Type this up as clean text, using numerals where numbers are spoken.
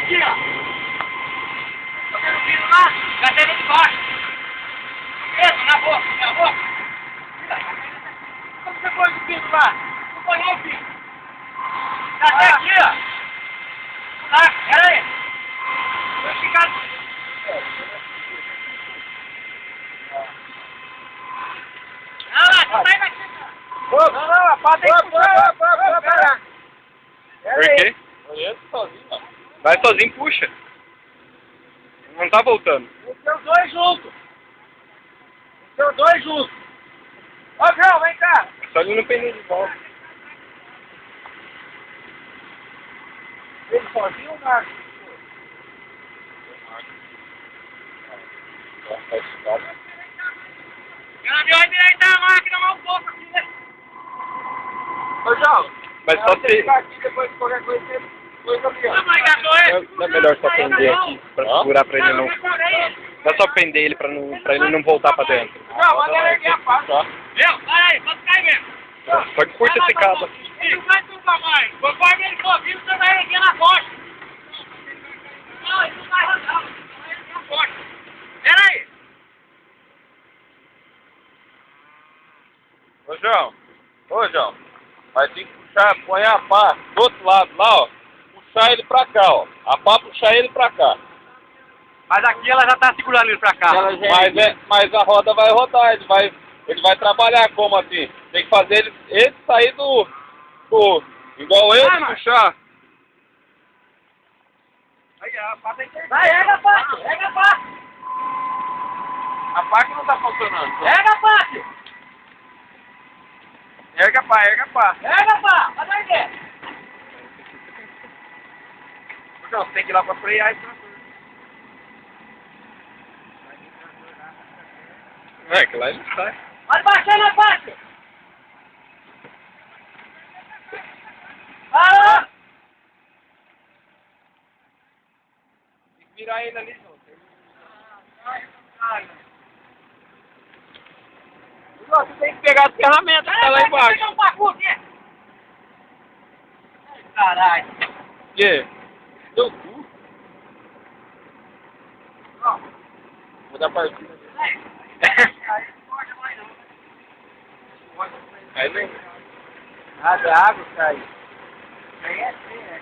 aqui, ó. Tá vendo o pino lá? Cadeira de baixo. Isso, na boca, na boca. Como você pôs o pino lá? Não põe não o pino. Tá até aqui, ó. Tá, pera aí. Vou ficar... Não, lá, não sai daqui, cara. Não, a pata tem que puxar. Por quê? Vai sozinho, puxa. Não tá voltando. Os seus dois juntos. Os seus dois juntos. Ó, João, vem cá. Só ele no pneu de volta. Ele sozinho ou Marcos? Ela vai endireitar a máquina mais um pouco aqui, né? Ô, João. Mas só se... Aqui, depois de qualquer coisa, você põe caminhão. Não é melhor só prender aqui, pra segurar pra ele não... Não é só prender ele pra ele não voltar pra dentro. Não, manda ele erguer a pata. Viu? Para aí, pode cair mesmo. Só que curta esse cabo. Não vai nunca mais. Conforme ele sozinho, você vai erguer na costa. Não, ele não vai rodar. Você vai erguer na costa. Pera aí. Ô João, vai ter que puxar, põe a pá do outro lado lá, ó. Puxar ele pra cá, ó. A pá puxar ele pra cá. Mas aqui ela já tá segurando ele pra cá. Mas a roda vai rodar, ele vai trabalhar como assim? Tem que fazer ele sair do igual ele puxar. Aí, a pá tá internada. Vai, erga a pá, erga a pá. A pá que não tá funcionando. Erga a pá, tio. Erga a pá, erga a pá. Erga a pá, vai dar ideia. Não, você tem que ir lá pra frear esse trator. É, que lá ele sai. Vai baixando a pá, tio. Vai lá. Tem que virar ele ali, João. Você tem que pegar as ferramentas que tá lá embaixo. Pegar um pacu aqui. Caralho. Que? Deu cu? Vou dar partida. Aí não pode mais não. Aí vem. Nada, água, cara. Aí é assim, é